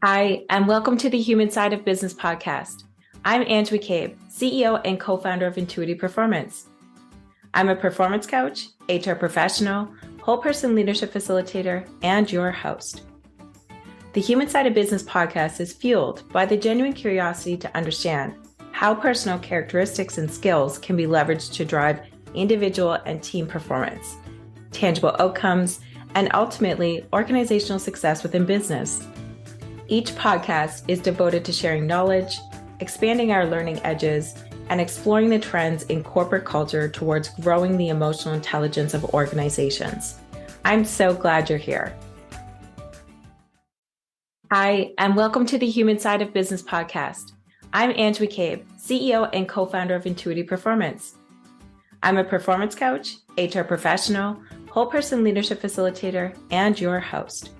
Hi, and welcome to the Human Side of Business podcast. I'm Ange MacCabe, CEO and co-founder of Intuity Performance. I'm a performance coach, HR professional, whole person leadership facilitator, and your host. The Human Side of Business podcast is fueled by the genuine curiosity to understand how personal characteristics and skills can be leveraged to drive individual and team performance, tangible outcomes, and ultimately organizational success within business. Each podcast is devoted to sharing knowledge, expanding our learning edges, and exploring the trends in corporate culture towards growing the emotional intelligence of organizations. I'm so glad you're here. Hi, and welcome to the Human Side of Business podcast. I'm Ange MacCabe, CEO and co-founder of Intuity Performance. I'm a performance coach, HR professional, whole person leadership facilitator, and your host.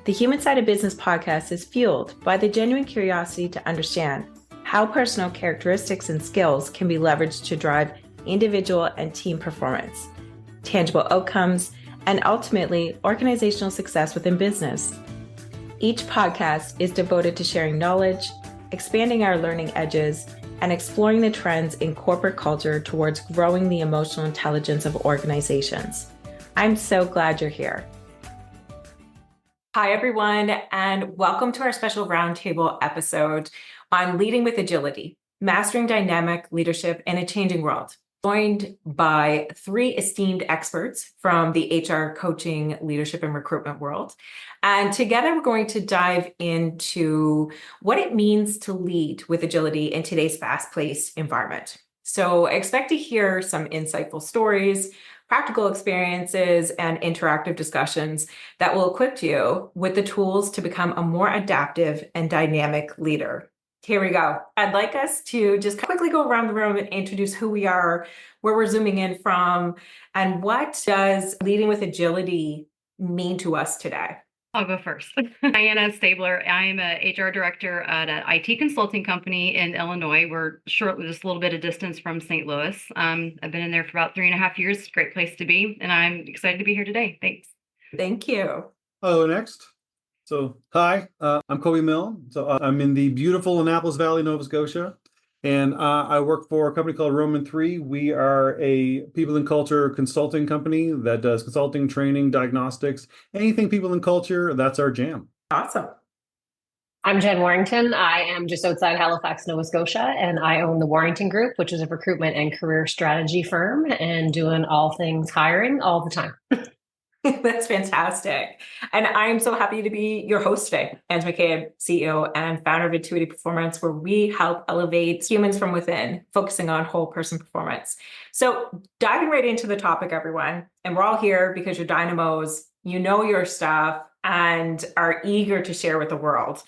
The Human Side of Business podcast is fueled by the genuine curiosity to understand how personal characteristics and skills can be leveraged to drive individual and team performance, tangible outcomes, and ultimately organizational success within business. Each podcast is devoted to sharing knowledge, expanding our learning edges, and exploring the trends in corporate culture towards growing the emotional intelligence of organizations. I'm so glad you're here. Hi, everyone, and welcome to our special roundtable episode on leading with agility, mastering dynamic leadership in a changing world. Joined by three esteemed experts from the HR coaching, leadership, and recruitment world. And together we're going to dive into what it means to lead with agility in today's fast-paced environment. So expect to hear some insightful stories, practical experiences, and interactive discussions that will equip you with the tools to become a more adaptive and dynamic leader. Here we go. I'd like us to just quickly go around the room and introduce who we are, where we're zooming in from, and what does leading with agility mean to us today? I'll go first. Diana Stabler. I am a HR director at an IT consulting company in Illinois. We're shortly just a little bit of distance from St. Louis. I've been in there for about 3.5 years. Great place to be. And I'm excited to be here today. Thanks. Thank you. Hello, next. Hi, I'm Kobe Mill. I'm in the beautiful Annapolis Valley, Nova Scotia. And I work for a company called Roman 3. We are a people and culture consulting company that does consulting, training, diagnostics, anything people and culture, that's our jam. Awesome. I'm Jen Warrington. I am just outside Halifax, Nova Scotia, and I own the Warrington Group, which is a recruitment and career strategy firm, and doing all things hiring all the time. That's fantastic. And I'm so happy to be your host today, Ange MacCabe, CEO and founder of Intuity Performance, where we help elevate humans from within, focusing on whole person performance. So diving right into the topic, everyone, and we're all here because you're dynamos, you know your stuff, and are eager to share with the world.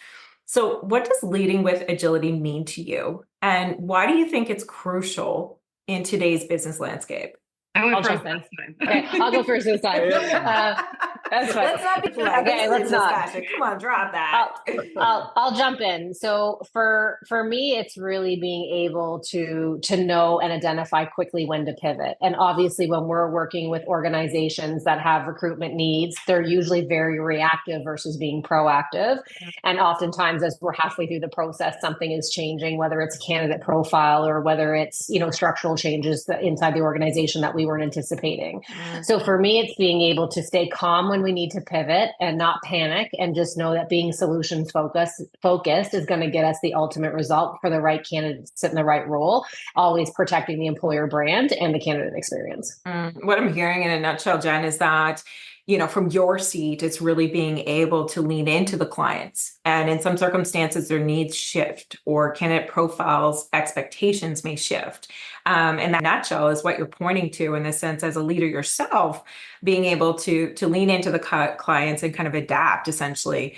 So what does leading with agility mean to you? And why do you think it's crucial in today's business landscape? I'll jump in. Okay, I'll go first this time. That's fine. Let's not be polite. Okay, let's not. Come on, drop that. I'll jump in. So for me, it's really being able to know and identify quickly when to pivot. And obviously, when we're working with organizations that have recruitment needs, they're usually very reactive versus being proactive. And oftentimes, as we're halfway through the process, something is changing, whether it's a candidate profile or whether it's structural changes inside the organization that we weren't anticipating. So for me, it's being able to stay calm when we need to pivot and not panic, and just know that being solutions focused is going to get us the ultimate result for the right candidate to sit in the right role, always protecting the employer brand and the candidate experience. What I'm hearing in a nutshell, Jen, is that from your seat, it's really being able to lean into the clients. And in some circumstances, their needs shift, or candidate profiles, expectations may shift. And that nutshell is what you're pointing to in the sense as a leader yourself, being able to lean into the clients and kind of adapt essentially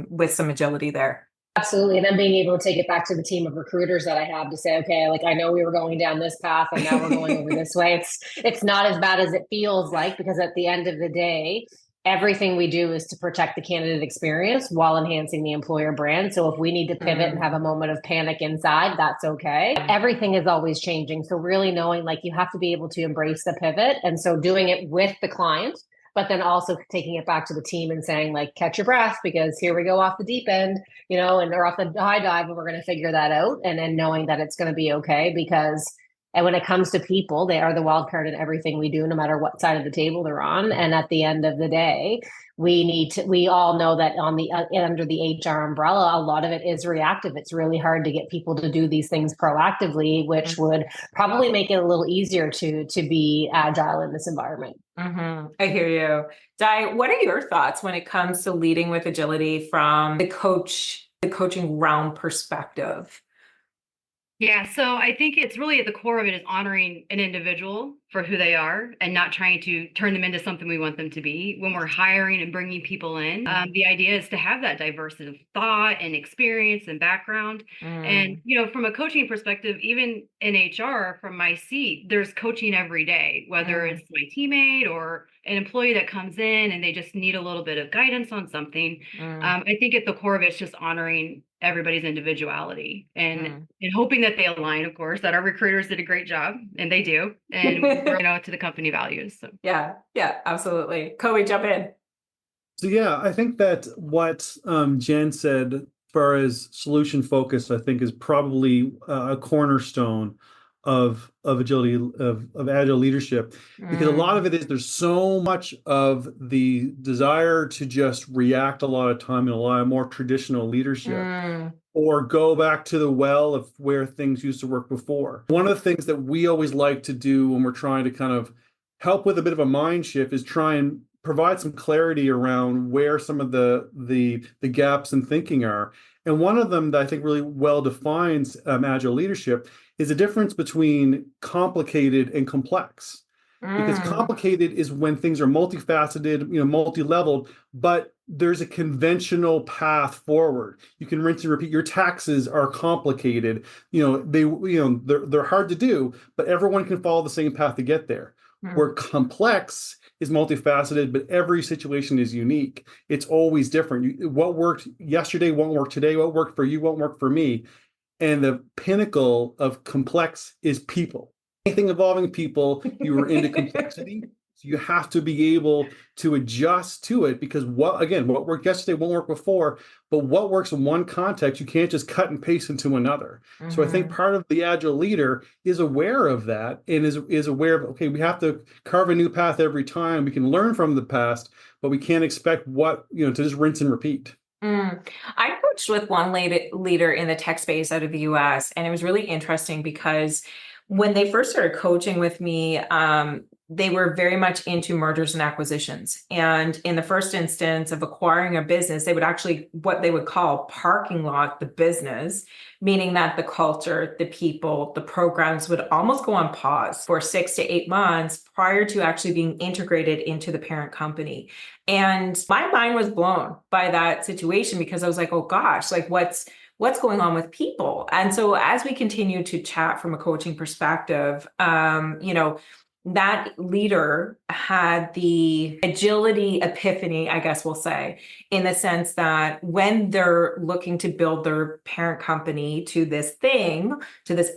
with some agility there. Absolutely. And then being able to take it back to the team of recruiters that I have to say, okay, I know we were going down this path and now we're going over this way. It's not as bad as it feels like, because at the end of the day, everything we do is to protect the candidate experience while enhancing the employer brand. So if we need to pivot and have a moment of panic inside, that's okay. Everything is always changing. So really knowing you have to be able to embrace the pivot. And so doing it with the client, but then also taking it back to the team and saying, like, catch your breath, because here we go off the deep end, or off the high dive, and we're going to figure that out. And then knowing that it's going to be okay, and when it comes to people, they are the wild card in everything we do, no matter what side of the table they're on. And at the end of the day, we all know that under the HR umbrella, a lot of it is reactive. It's really hard to get people to do these things proactively, which would probably make it a little easier to be agile in this environment. Mm-hmm. I hear you. Di, what are your thoughts when it comes to leading with agility from the coaching realm perspective? Yeah, so I think it's really at the core of it is honoring an individual for who they are and not trying to turn them into something we want them to be. When we're hiring and bringing people in, the idea is to have that diversity of thought and experience and background. And, from a coaching perspective, even in HR, from my seat, there's coaching every day, whether it's my teammate or an employee that comes in and they just need a little bit of guidance on something. I think at the core of it's just honoring everybody's individuality and hoping that they align, of course, that our recruiters did a great job, and they do, and to the company values. So yeah, absolutely. Kobe, jump in. So yeah, I think that what Jen said as far as solution focus, I think is probably a cornerstone of agility, of agile leadership, because a lot of it is there's so much of the desire to just react a lot of time in a lot of more traditional leadership, or go back to the well of where things used to work before. One of the things that we always like to do when we're trying to kind of help with a bit of a mind shift is try and provide some clarity around where some of the gaps in thinking are. And one of them that I think really well defines agile leadership is the difference between complicated and complex. Because complicated is when things are multifaceted, multi-leveled, but there's a conventional path forward. You can rinse and repeat. Your taxes are complicated. They're hard to do, but everyone can follow the same path to get there. Where complex is multifaceted, but every situation is unique. It's always different. What worked yesterday won't work today. What worked for you won't work for me. And the pinnacle of complex is people. Anything involving people, you are into complexity. So you have to be able to adjust to it, because what worked yesterday won't work before, but what works in one context, you can't just cut and paste into another. So I think part of the agile leader is aware of that and is aware of, okay, we have to carve a new path every time. We can learn from the past, but we can't expect to just rinse and repeat. I coached with one leader in the tech space out of the US, and it was really interesting because when they first started coaching with me, they were very much into mergers and acquisitions. And in the first instance of acquiring a business, they would actually, what they would call parking lot the business, meaning that the culture, the people, the programs would almost go on pause for 6 to 8 months prior to actually being integrated into the parent company. And my mind was blown by that situation, because I was like, oh gosh, like what's going on with people? And so as we continue to chat from a coaching perspective, that leader had the agility epiphany, I guess we'll say, in the sense that when they're looking to build their parent company to this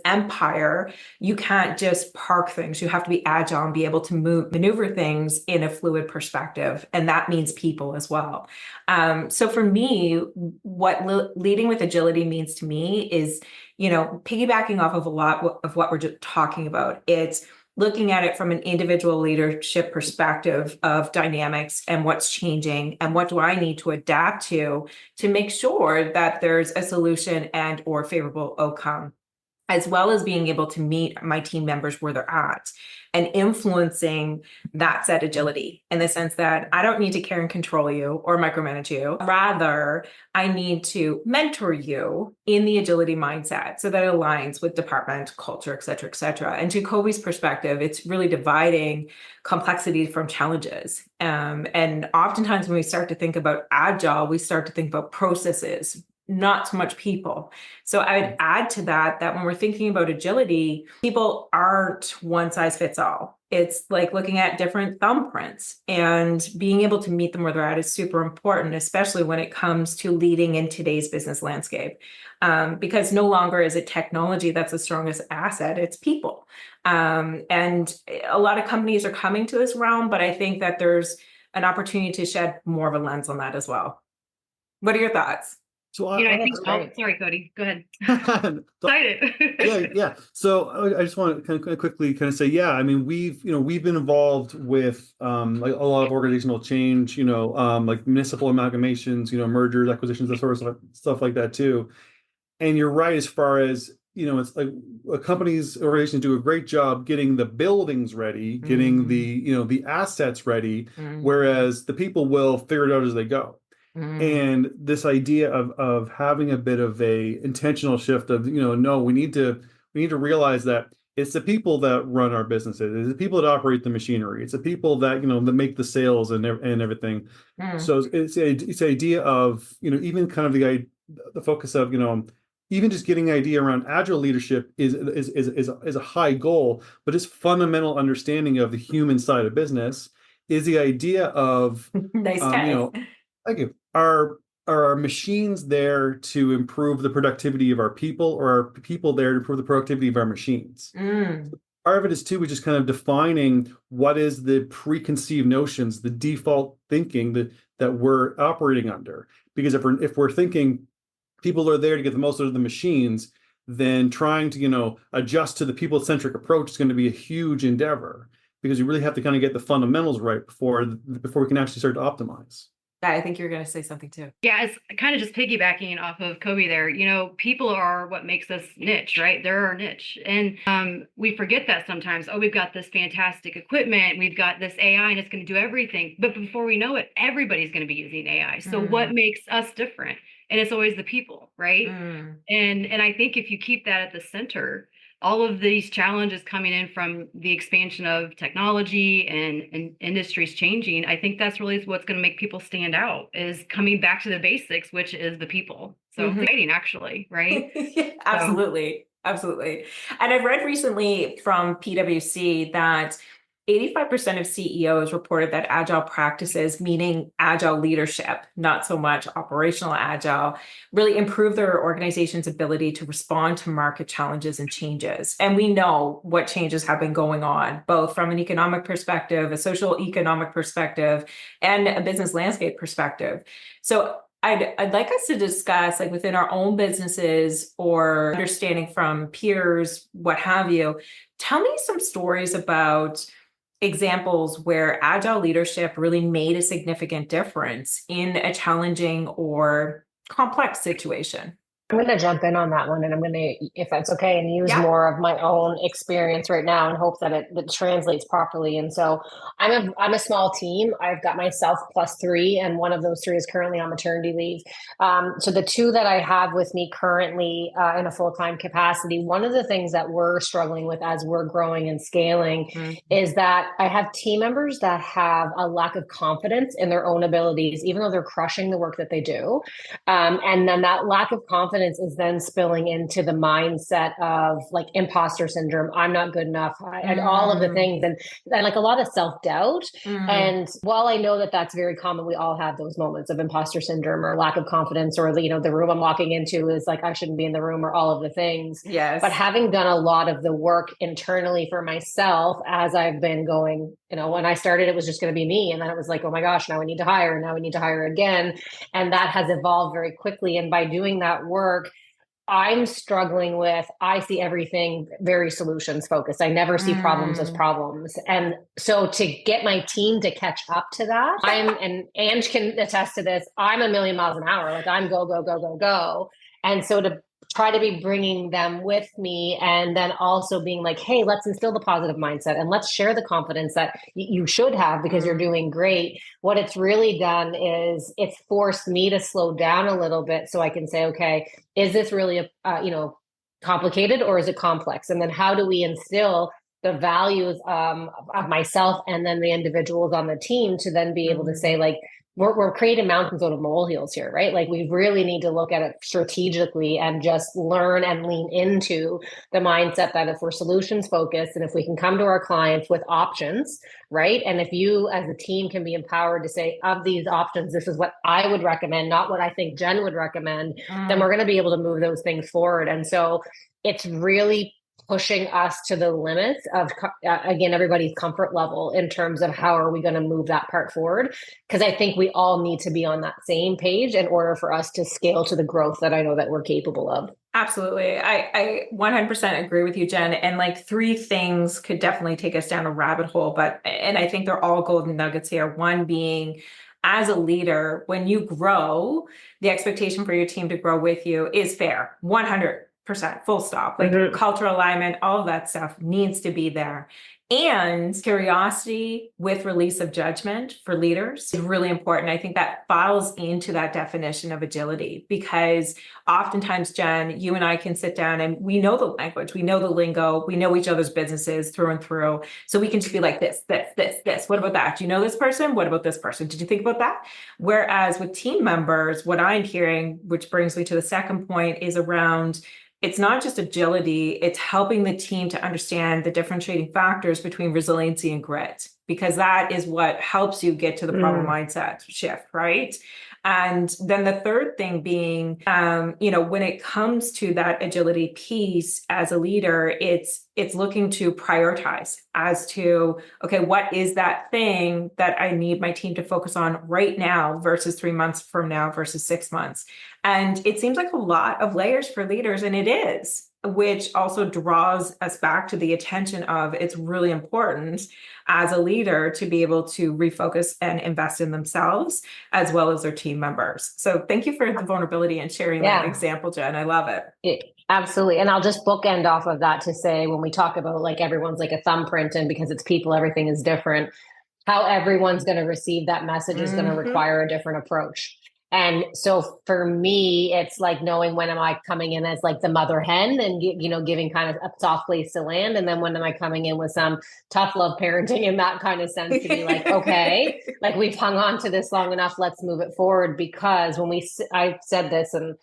empire, you can't just park things. You have to be agile and be able to maneuver things in a fluid perspective. And that means people as well. So for me, what leading with agility means to me is, piggybacking off of a lot of what we're just talking about. It's looking at it from an individual leadership perspective of dynamics and what's changing and what do I need to adapt to make sure that there's a solution and or favorable outcome, as well as being able to meet my team members where they're at and influencing that said agility in the sense that I don't need to care and control you or micromanage you. Rather, I need to mentor you in the agility mindset so that it aligns with department, culture, et cetera, et cetera. And to Kobe's perspective, it's really dividing complexity from challenges. And oftentimes when we start to think about agile, we start to think about processes, not so much people. So I would add to that when we're thinking about agility, people aren't one size fits all. It's like looking at different thumbprints, and being able to meet them where they're at is super important, especially when it comes to leading in today's business landscape. Because no longer is it technology that's the strongest asset, it's people. And a lot of companies are coming to this realm, but I think that there's an opportunity to shed more of a lens on that as well. What are your thoughts? So I think, that's great. sorry, Cody, go ahead. So- Excited. yeah. So I just want to kind of quickly kind of say, yeah, I mean, we've been involved with like a lot of organizational change, like municipal amalgamations, mergers, acquisitions, that sort of stuff like that too. And you're right, as far as, it's like companies, organizations do a great job getting the buildings ready, getting the assets ready, whereas the people will figure it out as they go. And this idea of having a bit of a intentional shift of, no, we need to realize that it's the people that run our businesses, it's the people that operate the machinery, it's the people that, that make the sales and everything. So it's an idea of, even kind of the focus of, even just getting an idea around agile leadership is a high goal, but its fundamental understanding of the human side of business is the idea of, Nice tag. thank you. Are our machines there to improve the productivity of our people, or are people there to improve the productivity of our machines? Part of it is too, which is kind of defining what is the preconceived notions, the default thinking that we're operating under. Because if we're thinking people are there to get the most out of the machines, then trying to, adjust to the people-centric approach is going to be a huge endeavor, because you really have to kind of get the fundamentals right before we can actually start to optimize. I think you're going to say something too. Yeah, it's kind of just piggybacking off of Kobe there. People are what makes us niche, right? They're our niche. And we forget that sometimes. Oh, we've got this fantastic equipment. We've got this AI and it's going to do everything. But before we know it, everybody's going to be using AI. So what makes us different? And it's always the people, right? And I think if you keep that at the center, all of these challenges coming in from the expansion of technology and industries changing, I think that's really what's going to make people stand out, is coming back to the basics, which is the people. So it's exciting, actually, right? Yeah, absolutely. Absolutely. And I've read recently from PwC that 85% of CEOs reported that agile practices, meaning agile leadership, not so much operational agile, really improve their organization's ability to respond to market challenges and changes. And we know what changes have been going on, both from an economic perspective, a social economic perspective, and a business landscape perspective. So I'd like us to discuss, like, within our own businesses or understanding from peers, what have you. Tell me some stories about examples where agile leadership really made a significant difference in a challenging or complex situation. I'm going to jump in on that one, and I'm going to, if that's okay, and use more of my own experience right now and hope that it translates properly. And so I'm a small team. I've got myself plus 3, and one of those 3 is currently on maternity leave. So the 2 that I have with me currently in a full-time capacity, one of the things that we're struggling with as we're growing and scaling is that I have team members that have a lack of confidence in their own abilities, even though they're crushing the work that they do. And then that lack of confidence is then spilling into the mindset of like imposter syndrome. I'm not good enough, and all of the things, and like a lot of self-doubt. And while I know that that's very common, we all have those moments of imposter syndrome or lack of confidence, or the room I'm walking into is like, I shouldn't be in the room, or all of the things. Yes. But having done a lot of the work internally for myself as I've been going, when I started, it was just going to be me. And then it was like, oh my gosh, now we need to hire. And now we need to hire again. And that has evolved very quickly. And by doing that work, I'm struggling with, I see everything very solutions focused. I never see problems as problems. And so to get my team to catch up to that, and Ange can attest to this, I'm a million miles an hour. Like, I'm go, go, go, go, go. And so to try to be bringing them with me, and then also being like, hey, let's instill the positive mindset and let's share the confidence that you should have because you're doing great. What it's really done is it's forced me to slow down a little bit so I can say, okay, is this really complicated, or is it complex? And then how do we instill the values of myself and then the individuals on the team to then be able to say, like, we're creating mountains out of molehills here, right? Like, we really need to look at it strategically and just learn and lean into the mindset that if we're solutions focused and if we can come to our clients with options, right? And if you as a team can be empowered to say, of these options, this is what I would recommend, not what I think Jen would recommend, then we're going to be able to move those things forward. And so it's really pushing us to the limits of, again, everybody's comfort level in terms of how are we going to move that part forward. Because I think we all need to be on that same page in order for us to scale to the growth that I know that we're capable of. Absolutely. I 100% agree with you, Jen. And like three things could definitely take us down a rabbit hole, and I think they're all golden nuggets here. One being, as a leader, when you grow, the expectation for your team to grow with you is fair, 100%, full stop. Like cultural alignment, all of that stuff needs to be there. And curiosity with release of judgment for leaders is really important. I think that falls into that definition of agility, because oftentimes, Jen, you and I can sit down and we know the language, we know the lingo, we know each other's businesses through and through. So we can just be like this. What about that? Do you know this person? What about this person? Did you think about that? Whereas with team members, what I'm hearing, which brings me to the second point, is around, it's not just agility, it's helping the team to understand the differentiating factors between resiliency and grit, because that is what helps you get to the problem mindset shift, right? And then the third thing being, when it comes to that agility piece as a leader, it's looking to prioritize as to, okay, what is that thing that I need my team to focus on right now versus 3 months from now versus 6 months. And it seems like a lot of layers for leaders, and it is, which also draws us back to the attention of, it's really important as a leader to be able to refocus and invest in themselves as well as their team members. So thank you for the vulnerability and sharing that example, Jen. I love it. Absolutely. And I'll just bookend off of that to say, when we talk about like everyone's like a thumbprint, and because it's people, everything is different, how everyone's going to receive that message is going to require a different approach. And so for me, it's like knowing, when am I coming in as like the mother hen and, giving kind of a soft place to land. And then when am I coming in with some tough love parenting in that kind of sense to be like, okay, like we've hung on to this long enough, let's move it forward. Because when I said this, and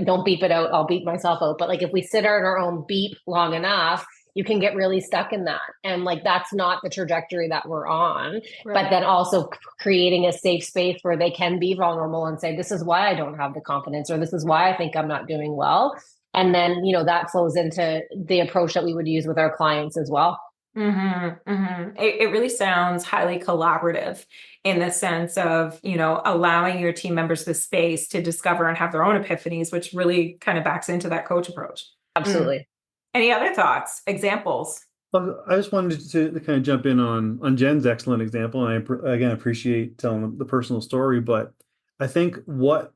don't beep it out, I'll beep myself out. But like, if we sit on our own beep long enough, you can get really stuck in that. And like, that's not the trajectory that we're on. Right. But then also creating a safe space where they can be vulnerable and say, this is why I don't have the confidence, or this is why I think I'm not doing well. And then, that flows into the approach that we would use with our clients as well. It really sounds highly collaborative in the sense of, allowing your team members the space to discover and have their own epiphanies, which really kind of backs into that coach approach. Absolutely. Any other thoughts, examples? Well, I just wanted to kind of jump in on Jen's excellent example, and I again appreciate telling the personal story. But I think what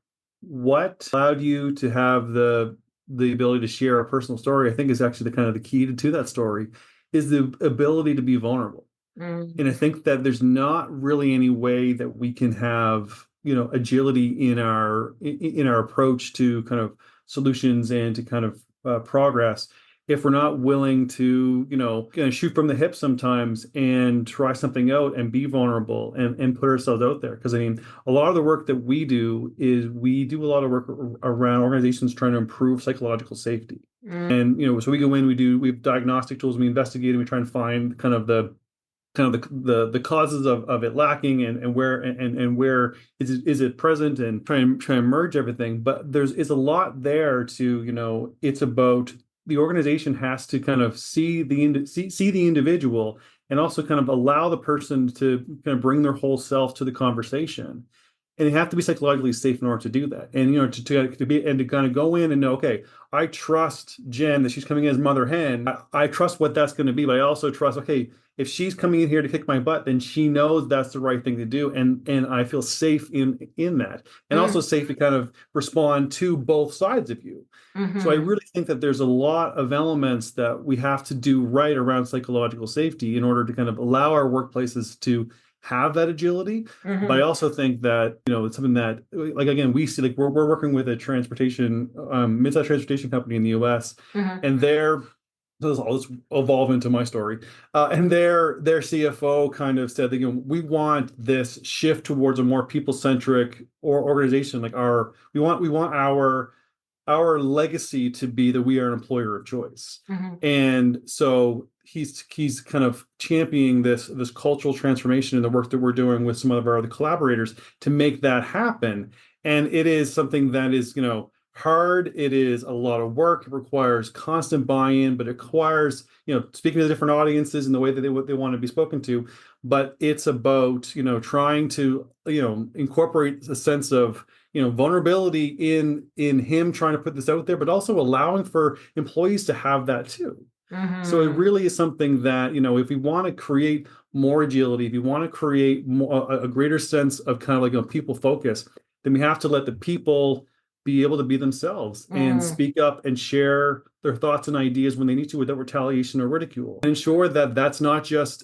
allowed you to have the ability to share a personal story, I think, is actually the key to that story, is the ability to be vulnerable. And I think that there's not really any way that we can have agility in our approach to kind of solutions and to kind of progress if we're not willing to, shoot from the hip sometimes and try something out and be vulnerable and put ourselves out there. Because I mean, a lot of the work that we do is we do a lot of work around organizations trying to improve psychological safety. And, so we go in, we have diagnostic tools, we investigate, and we try and find the causes of it lacking and where is it present, and try and merge everything. But is a lot there to, it's about, the organization has to kind of see the individual, and also kind of allow the person to kind of bring their whole self to the conversation. And they have to be psychologically safe in order to do that. And, to be, and to kind of go in and know, okay, I trust Jen that she's coming in as mother hen. I trust what that's going to be, but I also trust, okay, if she's coming in here to kick my butt, then she knows that's the right thing to do. And I feel safe in that, and also safe to kind of respond to both sides of you. So I really think that there's a lot of elements that we have to do right around psychological safety in order to kind of allow our workplaces to have that agility. But I also think that, it's something that, like, again, we see, like, we're working with a mid-sized transportation company in the US, and I'll just evolve into my story. And their CFO kind of said that, we want this shift towards a more people-centric organization. Like we want our legacy to be that we are an employer of choice. And so he's kind of championing this cultural transformation in the work that we're doing with some of our other collaborators to make that happen. And it is something that is, hard. It is a lot of work. It requires constant buy-in, but it requires, speaking to different audiences in the way that they want to be spoken to. But it's about, trying to, incorporate a sense of, vulnerability in him trying to put this out there, but also allowing for employees to have that too. So it really is something that, if we want to create more agility, if you want to create a greater sense of kind of like a people focus, then we have to let the people be able to be themselves and speak up and share their thoughts and ideas when they need to without retaliation or ridicule. And ensure that that's not just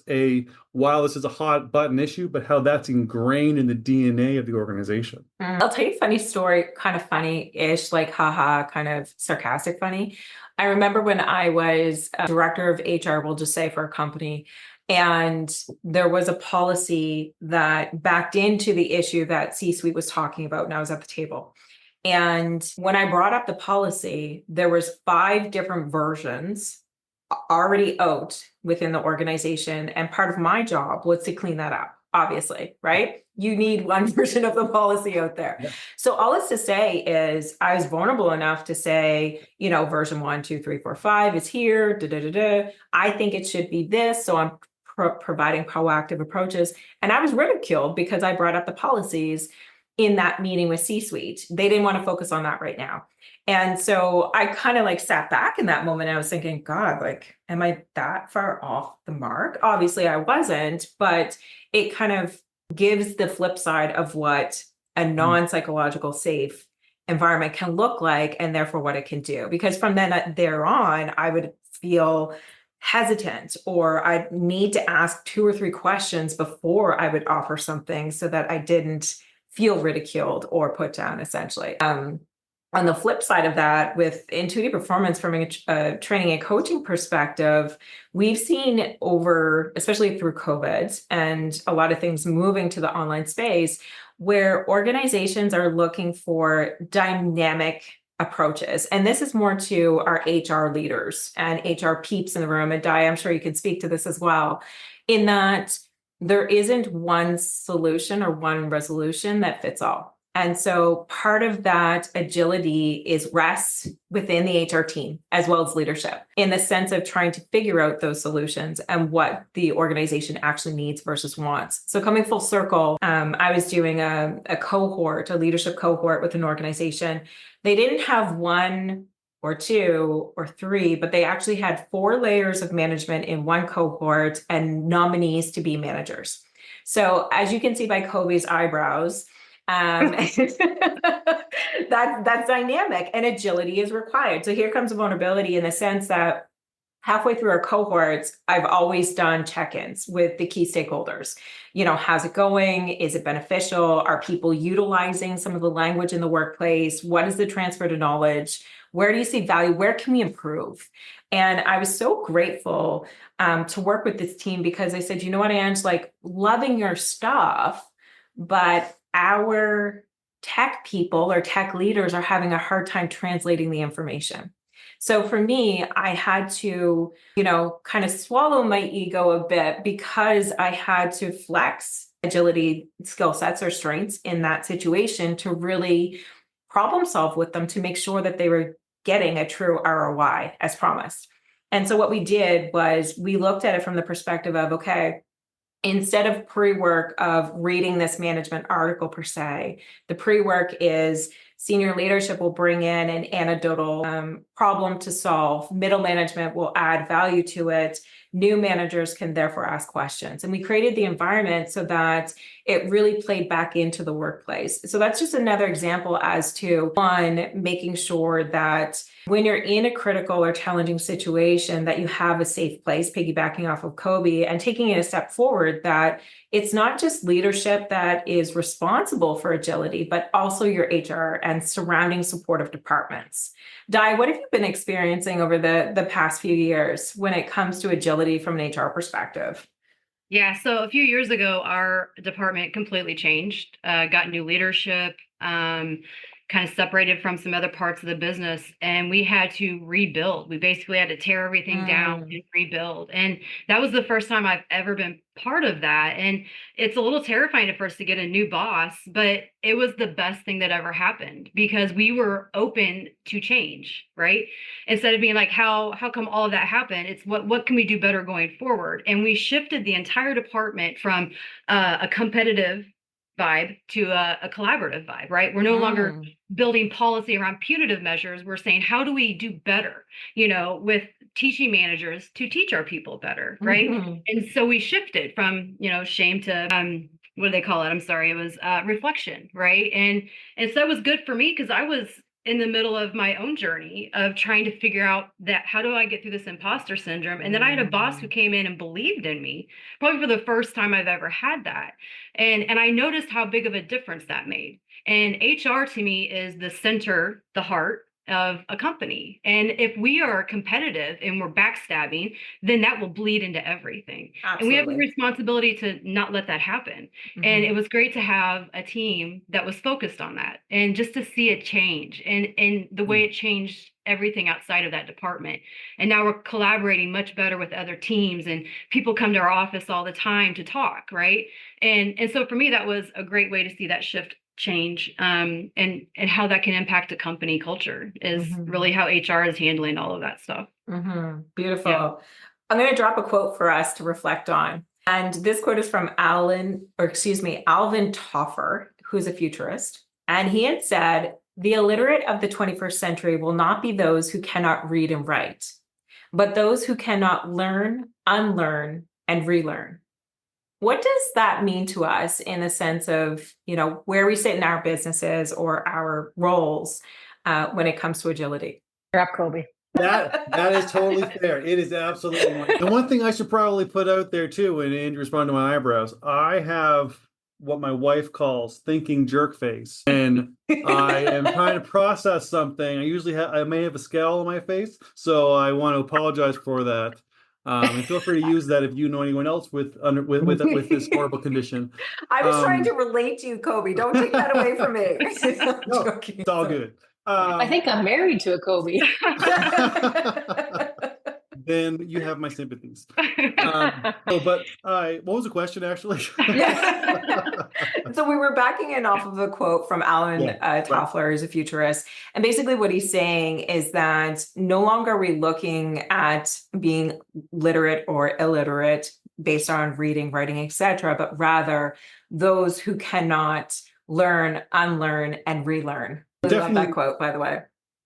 while this is a hot button issue, but how that's ingrained in the DNA of the organization. I'll tell you a funny story, kind of funny-ish, like haha, kind of sarcastic funny. I remember when I was a director of HR, we'll just say for a company, and there was a policy that backed into the issue that C-suite was talking about, and I was at the table. And when I brought up the policy, there was 5 different versions already out within the organization. And part of my job was to clean that up, obviously, right? You need one version of the policy out there. Yeah. So all it's to say is I was vulnerable enough to say, version 1, 2, 3, 4, 5 is here. I think it should be this. So I'm providing proactive approaches. And I was ridiculed because I brought up the policies in that meeting with C-suite. They didn't want to focus on that right now. And so I kind of like sat back in that moment. I was thinking, God, like, am I that far off the mark? Obviously I wasn't, but it kind of gives the flip side of what a non-psychological safe environment can look like, and therefore what it can do. Because from there on, I would feel hesitant, or I'd need to ask 2 or 3 questions before I would offer something so that I didn't feel ridiculed or put down, essentially. On the flip side of that, with Intuity Performance from a training and coaching perspective, we've seen over, especially through COVID and a lot of things moving to the online space, where organizations are looking for dynamic approaches. And this is more to our HR leaders and HR peeps in the room. And Di, I'm sure you can speak to this as well, in that there isn't one solution or one resolution that fits all. And so part of that agility rests within the HR team as well as leadership, in the sense of trying to figure out those solutions and what the organization actually needs versus wants. So coming full circle, I was doing a leadership cohort with an organization. They didn't have 1 or 2 or 3, but they actually had 4 layers of management in one cohort and nominees to be managers. So as you can see by Kobe's eyebrows, that's dynamic, and agility is required. So here comes vulnerability in the sense that halfway through our cohorts, I've always done check-ins with the key stakeholders. How's it going? Is it beneficial? Are people utilizing some of the language in the workplace? What is the transfer to knowledge? Where do you see value? Where can we improve? And I was so grateful to work with this team, because I said, you know what, Ange, like, loving your stuff, but our tech people or tech leaders are having a hard time translating the information. So for me, I had to, kind of swallow my ego a bit, because I had to flex agility skill sets or strengths in that situation to really problem solve with them to make sure that they were getting a true ROI as promised. And so what we did was we looked at it from the perspective of, okay, instead of pre-work of reading this management article per se, the pre-work is senior leadership will bring in an anecdotal problem to solve. Middle management will add value to it. New managers can therefore ask questions. And we created the environment so that it really played back into the workplace. So that's just another example as to, one, making sure that when you're in a critical or challenging situation, that you have a safe place, piggybacking off of Kobe, and taking it a step forward, that it's not just leadership that is responsible for agility, but also your HR and surrounding supportive departments. Di, what have you been experiencing over the past few years when it comes to agility from an HR perspective? Yeah, so a few years ago, our department completely changed, got new leadership. kind of separated from some other parts of the business, and we had to rebuild. We basically had to tear everything down and rebuild. And that was the first time I've ever been part of that. And it's a little terrifying at first to get a new boss, but it was the best thing that ever happened because we were open to change, right? Instead of being like, how come all of that happened? It's what can we do better going forward? And we shifted the entire department from a competitive vibe to a collaborative vibe, right? We're no longer building policy around punitive measures. We're saying, how do we do better, with teaching managers to teach our people better, right? And so we shifted from, shame to, what do they call it? I'm sorry. It was reflection, right? And so that was good for me because I was in the middle of my own journey of trying to figure out that how do I get through this imposter syndrome? And then I had a boss who came in and believed in me, probably for the first time I've ever had that. And I noticed how big of a difference that made. And HR to me is the center, the heart of a company. And if we are competitive and we're backstabbing, then that will bleed into everything. Absolutely. And we have the responsibility to not let that happen. And it was great to have a team that was focused on that and just to see it change and the way it changed everything outside of that department. And now we're collaborating much better with other teams and people come to our office all the time to talk, right? And so for me, that was a great way to see that shift change and how that can impact a company culture is really how HR is handling all of that stuff. Beautiful. Yeah. I'm going to drop a quote for us to reflect on. And this quote is from Alvin Toffler, who's a futurist. And he had said, "The illiterate of the 21st century will not be those who cannot read and write, but those who cannot learn, unlearn, and relearn." What does that mean to us in the sense of, where we sit in our businesses or our roles when it comes to agility? You're up, Kobe. That is totally fair. It is absolutely one. And one thing I should probably put out there too, and Andrew respond to my eyebrows, I have what my wife calls thinking jerk face. And I am trying to process something. I may have a scowl on my face, so I want to apologize for that. And feel free to use that if you know anyone else with this horrible condition. I was trying to relate to you, Kobe. Don't take that away from me. No, it's all good. I think I'm married to a Kobe. Then you have my sympathies. What was the question actually? So we were backing in off of a quote from Alvin Toffler, who's a futurist. And basically what he's saying is that no longer are we looking at being literate or illiterate based on reading, writing, etc., but rather those who cannot learn, unlearn, and relearn. I love that quote, by the way.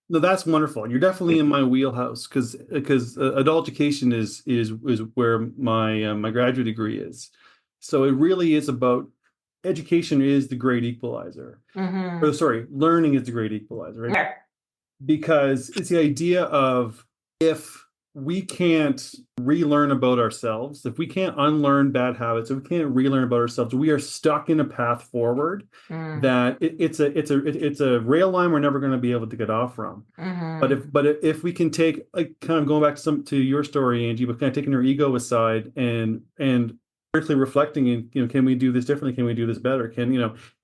No, that's wonderful. You're definitely in my wheelhouse because adult education is where my graduate degree is. So it really is about education is the great equalizer. Learning is the great equalizer, right? Because it's the idea of if we can't relearn about ourselves, if we can't unlearn bad habits, if we can't relearn about ourselves, we are stuck in a path forward that it's a rail line we're never going to be able to get off from. But if we can take, like, kind of going back to your story, Angie, but kind of taking our ego aside and critically reflecting and can we do this differently? Can we do this better?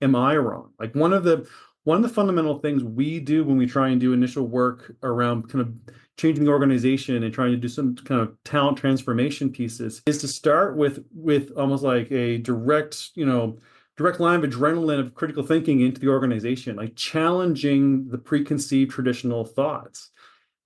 Am I wrong? Like one of the fundamental things we do when we try and do initial work around kind of changing the organization and trying to do some kind of talent transformation pieces is to start with almost like a direct line of adrenaline of critical thinking into the organization, like challenging the preconceived traditional thoughts.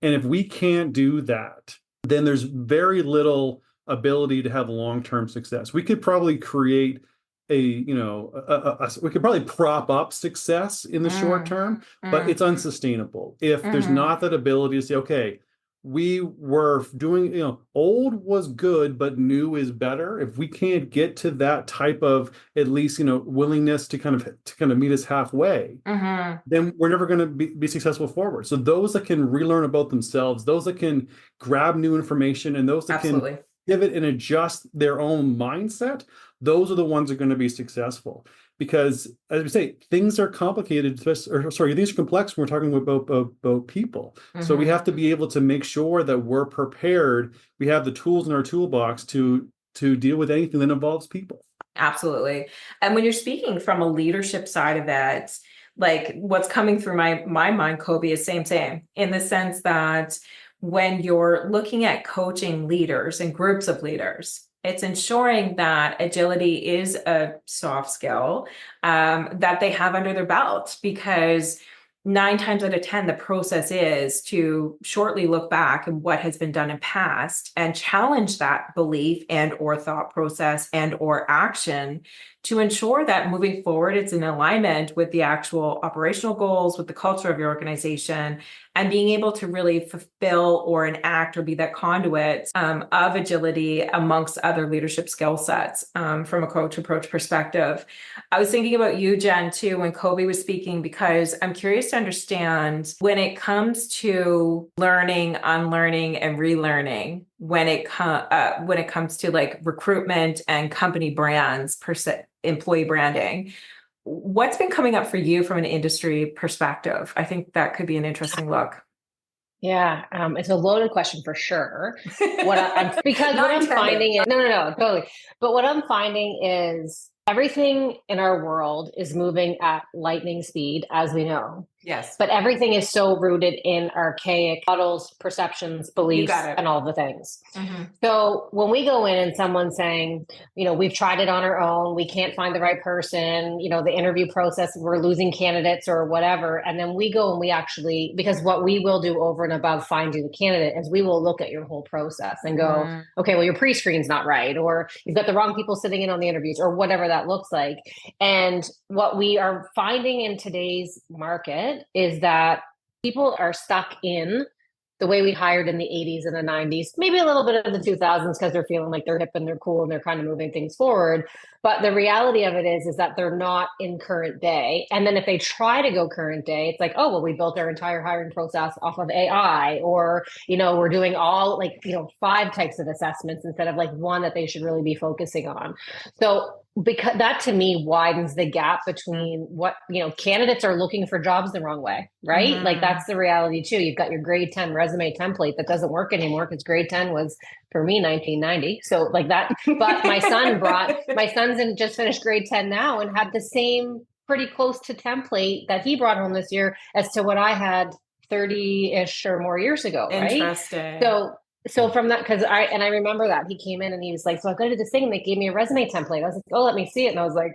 And if we can't do that, then there's very little ability to have long-term success. We could probably create we could probably prop up success in the short term, but it's unsustainable if there's not that ability to say, okay, we were doing, old was good, but new is better. If we can't get to that type of at least, willingness to kind of meet us halfway, then we're never going to be successful forward. So those that can relearn about themselves, those that can grab new information, and those that can pivot and adjust their own mindset, those are the ones that are going to be successful. Because, as we say, things are complicated, things are complex when we're talking about people. So we have to be able to make sure that we're prepared. We have the tools in our toolbox to deal with anything that involves people. Absolutely. And when you're speaking from a leadership side of that, like what's coming through my mind, Kobe, is same in the sense that when you're looking at coaching leaders and groups of leaders, it's ensuring that agility is a soft skill that they have under their belt, because 9 times out of 10, the process is to shortly look back at what has been done in past and challenge that belief and or thought process and or action to ensure that moving forward, it's in alignment with the actual operational goals, with the culture of your organization, and being able to really fulfill or enact or be that conduit of agility amongst other leadership skill sets from a coach approach perspective. I was thinking about you, Jen, too, when Kobe was speaking, because I'm curious to understand when it comes to learning, unlearning, and relearning, when it comes to like recruitment and company brands per se, employee branding, what's been coming up for you from an industry perspective? I think that could be an interesting look. Yeah, it's a loaded question for sure. Because Not what I'm intended. finding is, no, totally. But what I'm finding is everything in our world is moving at lightning speed, as we know. Yes. But everything is so rooted in archaic models, perceptions, beliefs, and all the things. Mm-hmm. So when we go in and someone's saying, we've tried it on our own, we can't find the right person, the interview process, we're losing candidates or whatever. And then we go and we actually, because what we will do over and above finding the candidate is we will look at your whole process and go, okay, well, your pre-screen's not right, or you've got the wrong people sitting in on the interviews, or whatever that looks like. And what we are finding in today's market is that people are stuck in the way we hired in the 80s and the 90s, maybe a little bit of the 2000s, because they're feeling like they're hip and they're cool and they're kind of moving things forward. But the reality of it is that they're not in current day. And then if they try to go current day, it's like, oh, well, we built our entire hiring process off of AI, or, we're doing all 5 types of assessments instead of like one that they should really be focusing on. So because that to me widens the gap between what candidates are looking for jobs the wrong way, right? Like that's the reality too. You've got your grade 10 resume template that doesn't work anymore because grade 10 was, for me, 1990. So like that, but my son's just finished grade 10 now and had the same pretty close to template that he brought home this year as to what I had 30-ish or more years ago, right? Interesting. So from that, because I remember that he came in and he was like, so I've got to do this thing, and they gave me a resume template. I was like, oh, let me see it. And I was like,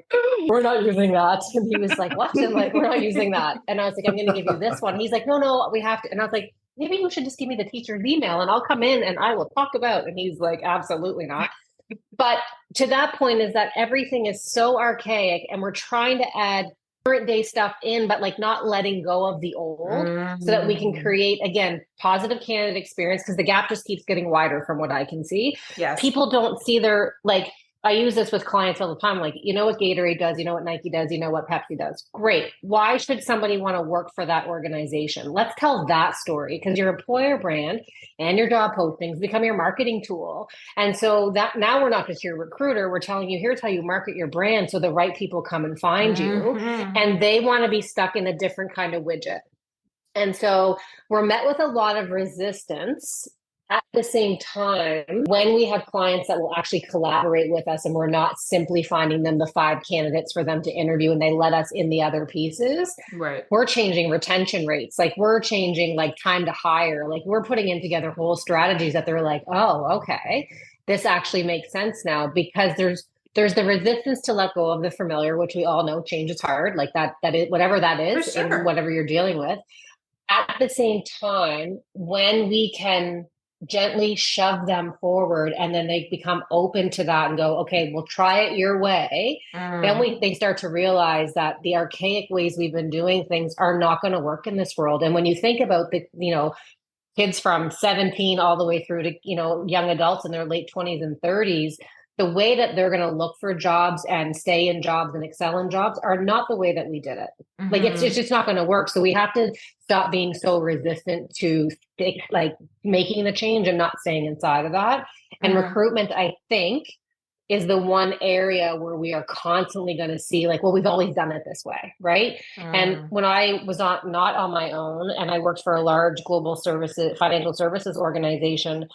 we're not using that. And he was like, what? And like, we're not using that. And I was like, I'm going to give you this one. He's like, no, we have to. And I was like, maybe you should just give me the teacher's email and I'll come in and I will talk about. And he's like, absolutely not. But to that point is that everything is so archaic and we're trying to add current day stuff in, but like not letting go of the old so that we can create, again, positive candidate experience, because the gap just keeps getting wider from what I can see. Yes. People don't see their, like, I use this with clients all the time. Like, you know what Gatorade does, you know what Nike does, you know what Pepsi does. Great. Why should somebody want to work for that organization? Let's tell that story, because your employer brand and your job postings become your marketing tool. And so that now we're not just your recruiter, we're telling you, here's how you market your brand so the right people come and find you. And they want to be stuck in a different kind of widget. And so we're met with a lot of resistance. At the same time, when we have clients that will actually collaborate with us and we're not simply finding them the 5 candidates for them to interview and they let us in the other pieces, right? We're changing retention rates. Like we're changing like time to hire. Like we're putting in together whole strategies that they're like, oh, okay, this actually makes sense now, because there's the resistance to let go of the familiar, which we all know change is hard, like that is whatever that is, in whatever you're dealing with. At the same time, when we can gently shove them forward and then they become open to that and go, okay, we'll try it your way. Then they start to realize that the archaic ways we've been doing things are not going to work in this world. And when you think about the, kids from 17 all the way through to, young adults in their late 20s and 30s, the way that they're going to look for jobs and stay in jobs and excel in jobs are not the way that we did it. Like it's just not going to work. So we have to stop being so resistant to like making the change and not staying inside of that. And recruitment, I think, is the one area where we are constantly going to see like, well, we've always done it this way, right? And when I was not on my own and I worked for a large global financial services organization,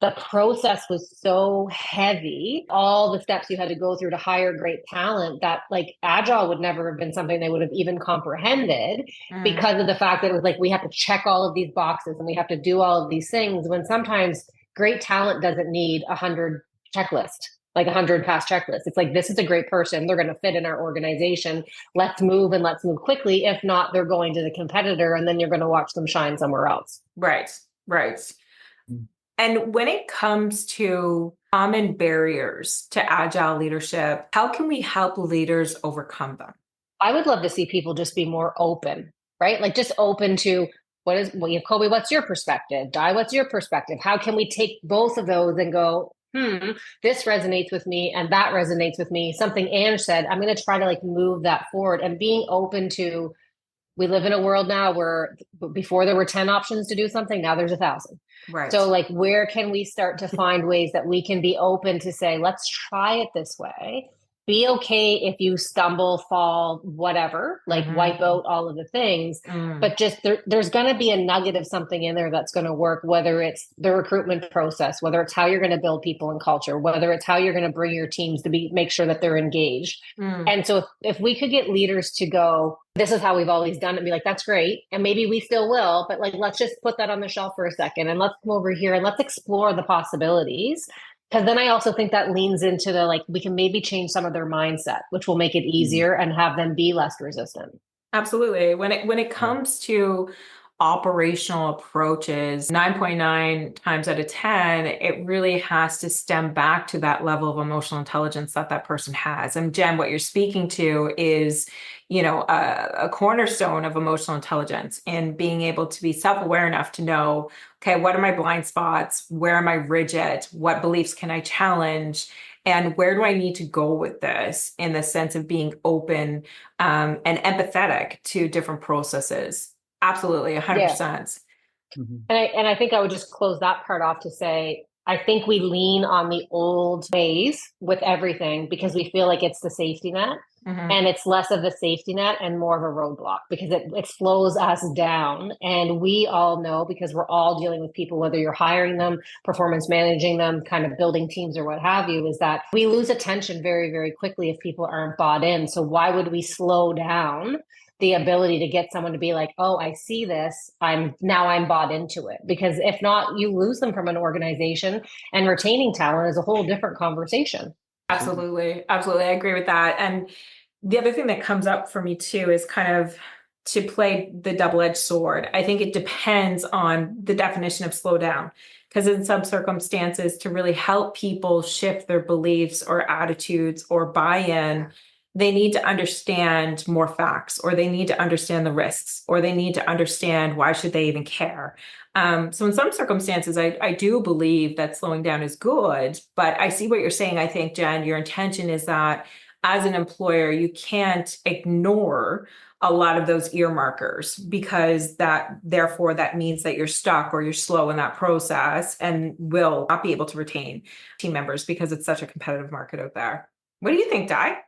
the process was so heavy, all the steps you had to go through to hire great talent, that like agile would never have been something they would have even comprehended, because of the fact that it was like, we have to check all of these boxes and we have to do all of these things, when sometimes great talent doesn't need 100 checklist, like 100 past checklist. It's like, this is a great person, they're going to fit in our organization, let's move and let's move quickly. If not, they're going to the competitor and then you're going to watch them shine somewhere else. Right. And when it comes to common barriers to agile leadership, how can we help leaders overcome them? I would love to see people just be more open, right? Like just open to Kobe, what's your perspective? Di, what's your perspective? How can we take both of those and go, this resonates with me and that resonates with me. Something Ange said, I'm going to try to like move that forward, and being open to, we live in a world now where before there were 10 options to do something, now there's 1,000. Right. So like, where can we start to find ways that we can be open to say, let's try it this way? Be okay if you stumble, fall, whatever, like wipe out all of the things, but just there's going to be a nugget of something in there that's going to work, whether it's the recruitment process, whether it's how you're going to build people and culture, whether it's how you're going to bring your teams to make sure that they're engaged. And so if we could get leaders to go, this is how we've always done it, and be like, that's great. And maybe we still will, but like, let's just put that on the shelf for a second and let's come over here and let's explore the possibilities. Because then I also think that leans into the, like, we can maybe change some of their mindset, which will make it easier and have them be less resistant. Absolutely. When it comes to operational approaches, 9.9 times out of 10, it really has to stem back to that level of emotional intelligence that person has. And Jen, what you're speaking to is, a cornerstone of emotional intelligence, and being able to be self-aware enough to know, okay, what are my blind spots? Where am I rigid? What beliefs can I challenge? And where do I need to go with this, in the sense of being open and empathetic to different processes? Absolutely, 100%. And I think I would just close that part off to say, I think we lean on the old ways with everything because we feel like it's the safety net. And it's less of a safety net and more of a roadblock, because it slows us down. And we all know, because we're all dealing with people, whether you're hiring them, performance managing them, kind of building teams or what have you, is that we lose attention very, very quickly if people aren't bought in. So why would we slow down the ability to get someone to be like, oh, I see this, I'm bought into it? Because if not, you lose them from an organization, and retaining talent is a whole different conversation. Absolutely. I agree with that. And the other thing that comes up for me too is kind of to play the double-edged sword. I think it depends on the definition of slow down, because in some circumstances, to really help people shift their beliefs or attitudes or buy-in, they need to understand more facts, or they need to understand the risks, or they need to understand why should they even care. So in some circumstances, I do believe that slowing down is good, but I see what you're saying. I think, Jen, your intention is that as an employer, you can't ignore a lot of those earmarkers, because therefore that means that you're stuck or you're slow in that process and will not be able to retain team members, because it's such a competitive market out there. What do you think, Di?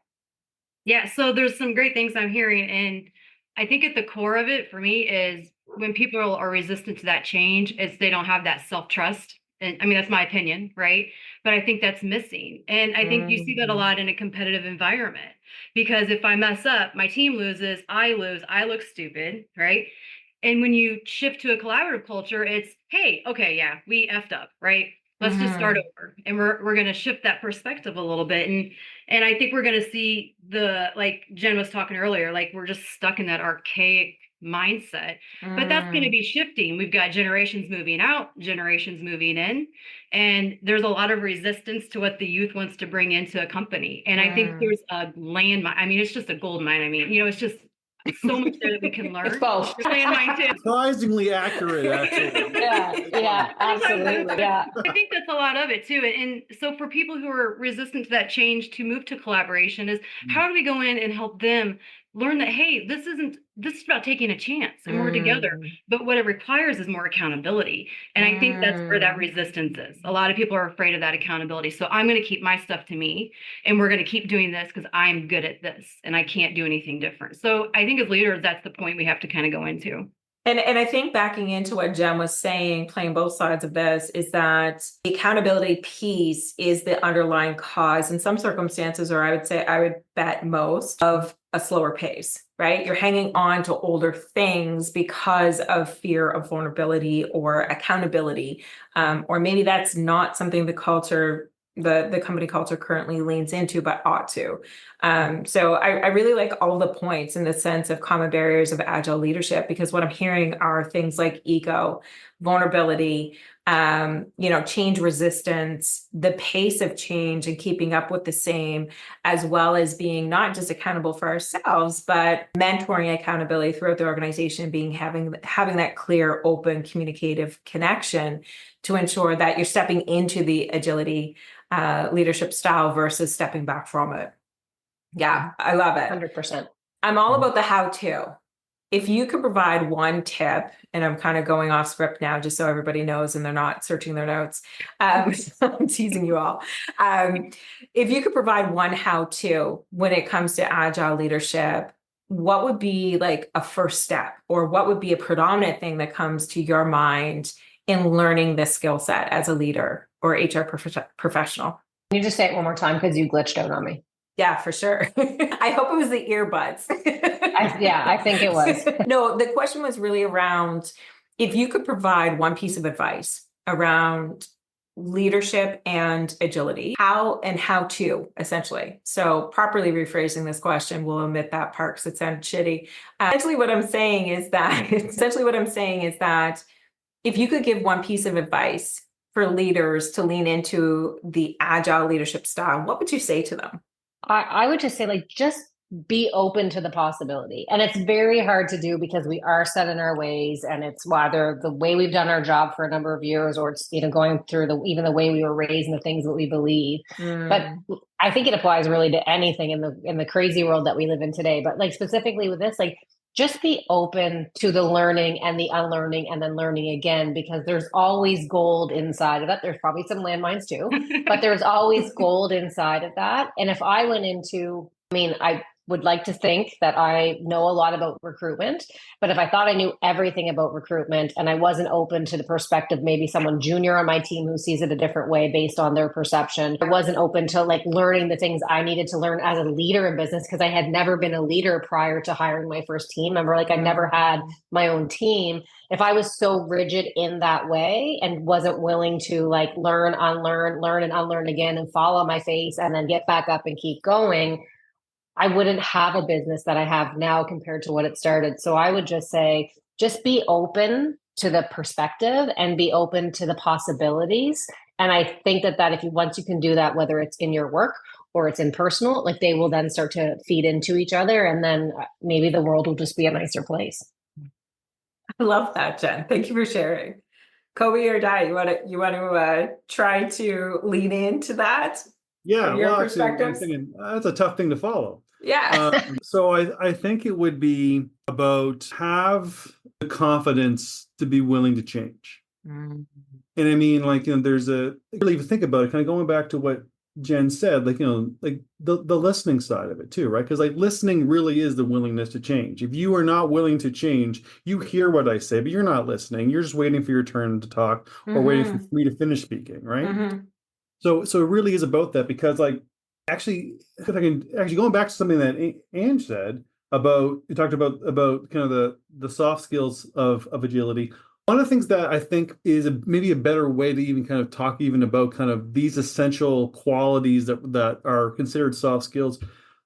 Yeah, so there's some great things I'm hearing. And I think at the core of it for me is, when people are resistant to that change, it's they don't have that self-trust. And I mean, that's my opinion, right? But I think that's missing. And I think you see that a lot in a competitive environment, because if I mess up, my team loses, I lose, I look stupid, right? And when you shift to a collaborative culture, it's, hey, okay, yeah, we effed up, right? Let's just start over. And we're going to shift that perspective a little bit. And I think we're going to see like Jen was talking earlier, like we're just stuck in that archaic mindset, but that's going to be shifting. We've got generations moving out, generations moving in, and there's a lot of resistance to what the youth wants to bring into a company. And I think there's a landmine. I mean, it's just a gold mine. I mean, it's just so much there that we can learn. It's both. Landmine too. Surprisingly accurate, actually. Yeah, absolutely. Yeah. I think that's a lot of it too. And so for people who are resistant to that change to move to collaboration, is how do we go in and help them learn that, hey, this is about taking a chance and we're together. But what it requires is more accountability. And I think that's where that resistance is. A lot of people are afraid of that accountability. So I'm going to keep my stuff to me, and we're going to keep doing this because I'm good at this and I can't do anything different. So I think as leaders, that's the point we have to kind of go into. And I think backing into what Jen was saying, playing both sides of this, is that the accountability piece is the underlying cause in some circumstances, or I would say, I would bet most, of a slower pace, right? You're hanging on to older things because of fear of vulnerability or accountability. Or maybe that's not something the company culture currently leans into, but ought to. So I really like all the points in the sense of common barriers of agile leadership, because what I'm hearing are things like ego, vulnerability, change resistance, the pace of change and keeping up with the same, as well as being not just accountable for ourselves, but mentoring accountability throughout the organization, having that clear, open, communicative connection to ensure that you're stepping into the agility leadership style versus stepping back from it. Yeah, I love it. 100%. I'm all about the how-to. If you could provide one tip, and I'm kind of going off script now, just so everybody knows and they're not searching their notes. So I'm teasing you all. If you could provide one how-to when it comes to agile leadership, what would be like a first step, or what would be a predominant thing that comes to your mind in learning this skill set as a leader or HR professional? Can you just say it one more time, because you glitched out on me? Yeah, for sure. I hope it was the earbuds. I think it was. No, the question was really around if you could provide one piece of advice around leadership and agility, how to, essentially. So properly rephrasing this question, we'll omit that part because it sounded shitty. Essentially what I'm saying is that if you could give one piece of advice for leaders to lean into the agile leadership style, what would you say to them? I would just say, like, just be open to the possibility. And it's very hard to do because we are set in our ways, and it's whether the way we've done our job for a number of years, or it's, going through even the way we were raised and the things that we believe. But I think it applies really to anything in the crazy world that we live in today. But like specifically with this, like, just be open to the learning and the unlearning and then learning again, because there's always gold inside of it. There's probably some landmines too, but there's always gold inside of that. And if I went into, I would like to think that I know a lot about recruitment, but if I thought I knew everything about recruitment and I wasn't open to the perspective, maybe someone junior on my team who sees it a different way based on their perception, I wasn't open to like learning the things I needed to learn as a leader in business, because I had never been a leader prior to hiring my first team member. Like, I never had my own team. If I was so rigid in that way and wasn't willing to like learn and unlearn again and fall on my face and then get back up and keep going, I wouldn't have a business that I have now compared to what it started. So I would just say, just be open to the perspective and be open to the possibilities. And I think that once you can do that, whether it's in your work or it's in personal, like, they will then start to feed into each other. And then maybe the world will just be a nicer place. I love that, Jen. Thank you for sharing. Kobe or Di, you want to try to lean into that? Yeah, From your well, actually, I'm perspectives? thinking that's a tough thing to follow. Yeah. So I think it would be about have the confidence to be willing to change. And I mean, like, there's really, if you think about it, kind of going back to what Jen said, like, like the listening side of it too, right? Because like listening really is the willingness to change. If you are not willing to change, you hear what I say, but you're not listening. You're just waiting for your turn to talk or waiting for me to finish speaking, right? So it really is about that, because like, actually, if I can actually going back to something that Ange said about, you talked about kind of the soft skills of agility. One of the things that I think is maybe a better way to even kind of talk even about kind of these essential qualities that are considered soft skills,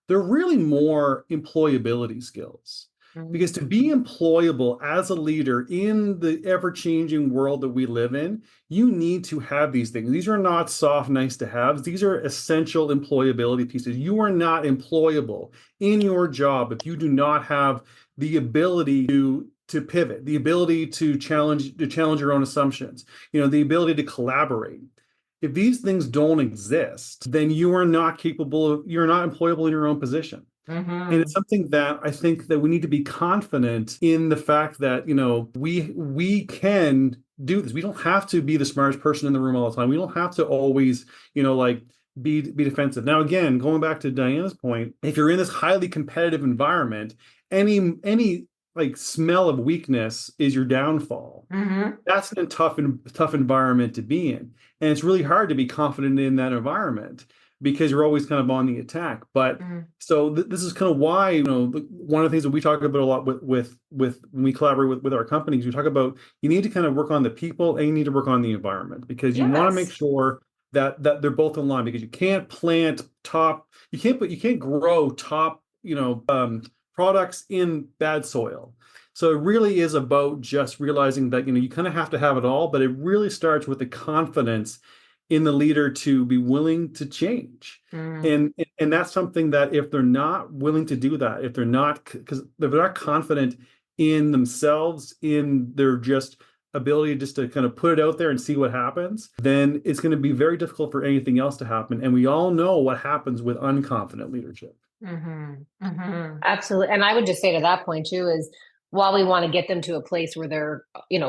they're really more employability skills. Because to be employable as a leader in the ever-changing world that we live in, you need to have these things. These are not soft, nice to haves. These are essential employability pieces. You are not employable in your job if you do not have the ability to pivot, the ability to challenge your own assumptions, the ability to collaborate. If these things don't exist, then you're not employable in your own position. And it's something that I think that we need to be confident in the fact that, we can do this. We don't have to be the smartest person in the room all the time. We don't have to always, be defensive. Now, again, going back to Diana's point, if you're in this highly competitive environment, any like smell of weakness is your downfall. Mm-hmm. That's a tough environment to be in. And it's really hard to be confident in that environment because you're always kind of on the attack. But so this is kind of why, one of the things that we talk about a lot with when we collaborate with our companies, we talk about you need to kind of work on the people and you need to work on the environment because you want to make sure that they're both in line, because you can't you can't grow top, products in bad soil. So it really is about just realizing that, you kind of have to have it all, but it really starts with the confidence in the leader to be willing to change. And that's something that if they're not willing to do that, if they're not confident in themselves, in their just ability just to kind of put it out there and see what happens, then it's going to be very difficult for anything else to happen. And we all know what happens with unconfident leadership. Absolutely. And I would just say to that point too, is while we want to get them to a place where they're,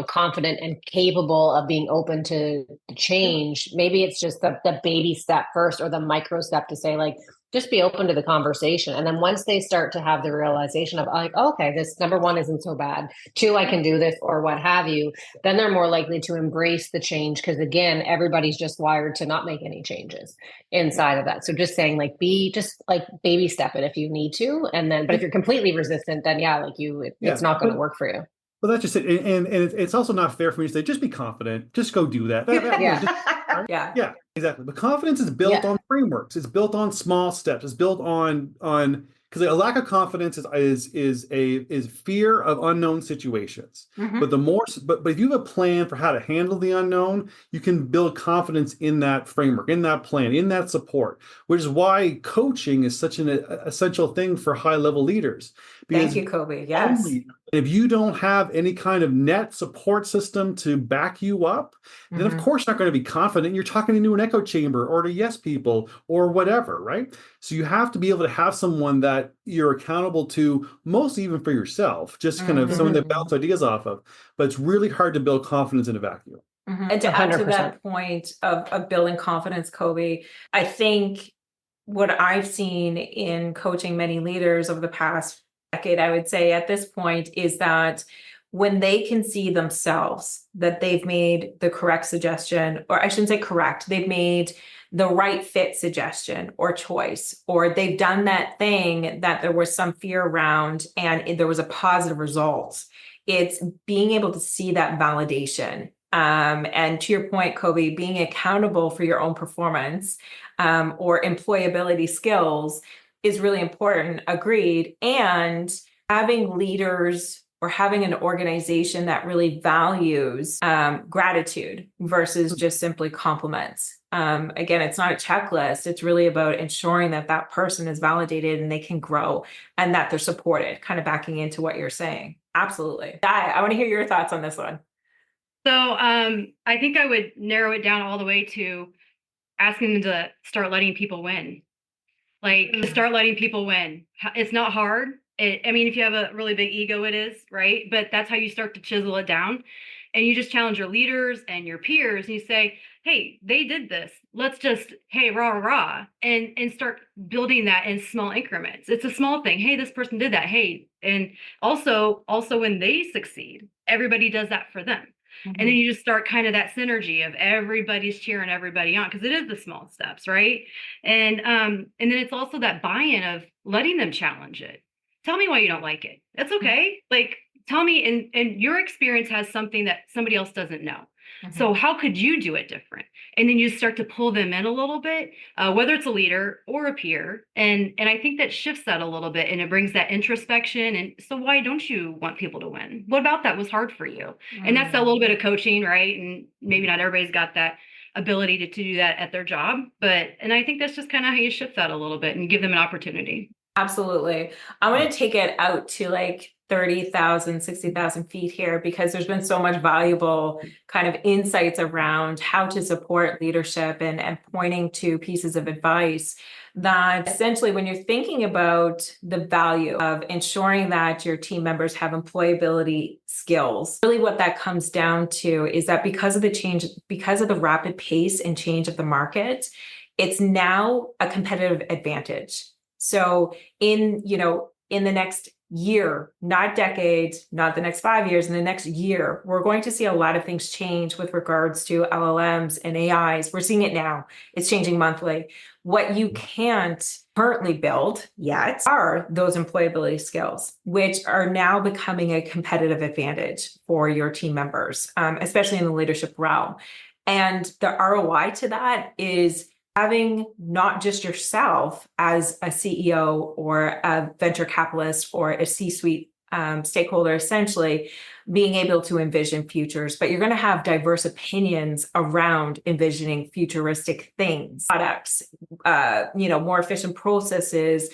confident and capable of being open to change, maybe it's just the baby step first, or the micro step to say, like, just be open to the conversation. And then once they start to have the realization of like, oh, okay, this number one isn't so bad, two, I can do this, or what have you, then they're more likely to embrace the change. Because again, everybody's just wired to not make any changes inside of that. So just saying, like, just baby step it if you need to. And then, but if you're completely resistant, then it's not going to work for you. Well, that's just it. And it's also not fair for me to say, just be confident, just go do that. Yeah, exactly. But confidence is built on frameworks. It's built on small steps. It's built on because a lack of confidence is fear of unknown situations. But if you have a plan for how to handle the unknown, you can build confidence in that framework, in that plan, in that support, which is why coaching is such an essential thing for high-level leaders. Thank you, Kobe. Yes. If you don't have any kind of net support system to back you up, then of course you're not going to be confident. You're talking into an echo chamber or to yes people or whatever, right? So you have to be able to have someone that you're accountable to, mostly even for yourself, just kind of someone that bounce ideas off of. But it's really hard to build confidence in a vacuum. And to add to that point of building confidence, Kobe, I think what I've seen in coaching many leaders over the past decade, I would say at this point, is that when they can see themselves that they've made the correct suggestion, or I shouldn't say correct, they've made the right fit suggestion or choice, or they've done that thing that there was some fear around and there was a positive result. It's being able to see that validation. And to your point, Kobe, being accountable for your own performance or employability skills is really important. Agreed. And having leaders or having an organization that really values gratitude versus just simply compliments. Again, it's not a checklist. It's really about ensuring that that person is validated and they can grow and that they're supported, kind of backing into what you're saying. Absolutely. I want to hear your thoughts on this one. So I think I would narrow it down all the way to asking them to start letting people win. Start letting people win. It's not hard. If you have a really big ego, it is, right? But that's how you start to chisel it down. And you just challenge your leaders and your peers and you say, hey, they did this. Let's just, hey, rah, rah, and start building that in small increments. It's a small thing. Hey, this person did that. Hey, and also when they succeed, everybody does that for them. And then you just start kind of that synergy of everybody's cheering everybody on, because it is the small steps, right? And then it's also that buy-in of letting them challenge it. Tell me why you don't like it. That's okay. Tell me, and your experience has something that somebody else doesn't know. So how could you do it different? And then you start to pull them in a little bit, whether it's a leader or a peer. And I think that shifts that a little bit, and it brings that introspection. And so why don't you want people to win? What about that was hard for you? And that's a little bit of coaching, right? And maybe not everybody's got that ability to do that at their job. And I think that's just kind of how you shift that a little bit and give them an opportunity. Absolutely. I'm going to take it out to 30,000, 60,000 feet here, because there's been so much valuable kind of insights around how to support leadership and pointing to pieces of advice that essentially, when you're thinking about the value of ensuring that your team members have employability skills, really what that comes down to is that because of the rapid pace and change of the market, it's now a competitive advantage. So in the next year, not decades, not the next 5 years, in the next year, we're going to see a lot of things change with regards to LLMs and AIs. We're seeing it now. It's changing monthly. What you can't currently build yet are those employability skills, which are now becoming a competitive advantage for your team members, especially in the leadership realm. And the ROI to that is having not just yourself as a CEO or a venture capitalist or a C-suite stakeholder, essentially being able to envision futures, but you're going to have diverse opinions around envisioning futuristic things, products, more efficient processes,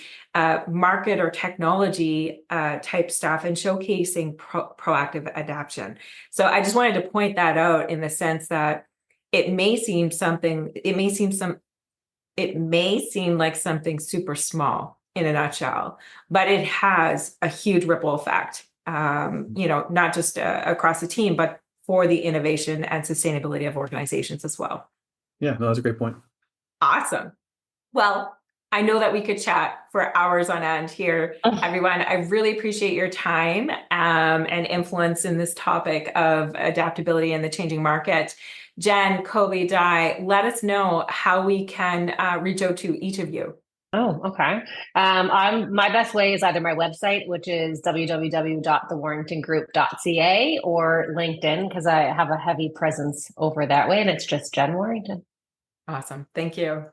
market or technology type stuff, and showcasing proactive adaptation. So I just wanted to point that out in the sense that it may seem like something super small in a nutshell, but it has a huge ripple effect, not just across the team, but for the innovation and sustainability of organizations as well. Yeah, no, that's a great point. Awesome. Well, I know that we could chat for hours on end here, everyone. I really appreciate your time and influence in this topic of adaptability in the changing market. Jen, Kobe, Di, let us know how we can reach out to each of you. Oh, okay. My best way is either my website, which is www.thewarringtongroup.ca, or LinkedIn, because I have a heavy presence over that way, and it's just Jen Warrington. Awesome. Thank you.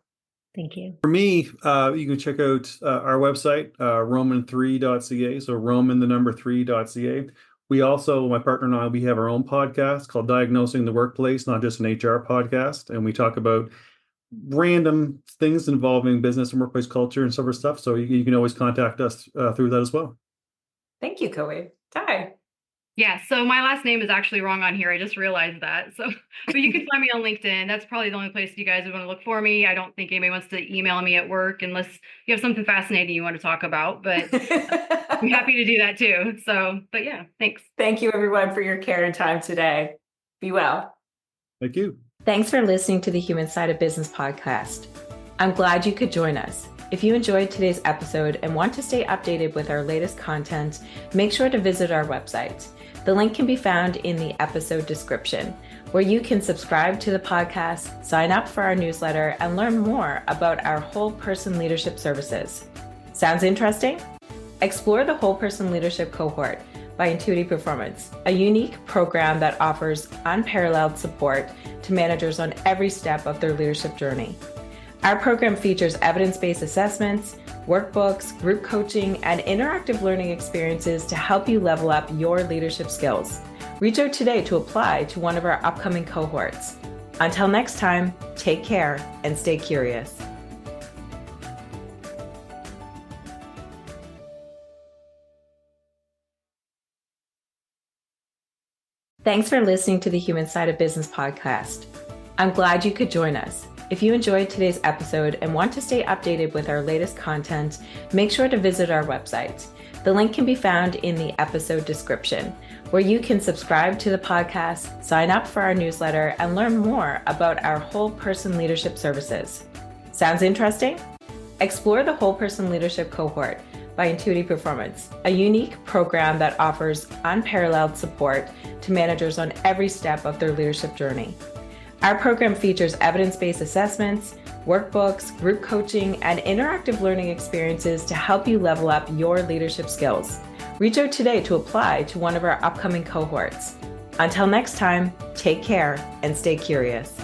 Thank you. For me, you can check out our website, roman3.ca. So Roman, the number 3.ca. We also, my partner and I, we have our own podcast called Diagnosing the Workplace, not just an HR podcast. And we talk about random things involving business and workplace culture and sort of stuff. So you can always contact us through that as well. Thank you, Kobe. Di. Yeah, so my last name is actually wrong on here. I just realized that. So, but you can find me on LinkedIn. That's probably the only place you guys would want to look for me. I don't think anybody wants to email me at work unless you have something fascinating you want to talk about, but I'm happy to do that too. So, but yeah, thanks. Thank you everyone for your care and time today. Be well. Thank you. Thanks for listening to the Human Side of Business podcast. I'm glad you could join us. If you enjoyed today's episode and want to stay updated with our latest content, make sure to visit our website. The link can be found in the episode description, where you can subscribe to the podcast, sign up for our newsletter, and learn more about our whole person leadership services. Sounds interesting? Explore the Whole Person Leadership Cohort by Intuity Performance, a unique program that offers unparalleled support to managers on every step of their leadership journey. Our program features evidence-based assessments, workbooks, group coaching, and interactive learning experiences to help you level up your leadership skills. Reach out today to apply to one of our upcoming cohorts. Until next time, take care and stay curious. Thanks for listening to the Human Side of Business podcast. I'm glad you could join us. If you enjoyed today's episode and want to stay updated with our latest content, make sure to visit our website. The link can be found in the episode description, where you can subscribe to the podcast, sign up for our newsletter, and learn more about our whole person leadership services. Sounds interesting? Explore the Whole Person Leadership Cohort by Intuity Performance, a unique program that offers unparalleled support to managers on every step of their leadership journey. Our program features evidence-based assessments, workbooks, group coaching, and interactive learning experiences to help you level up your leadership skills. Reach out today to apply to one of our upcoming cohorts. Until next time, take care and stay curious.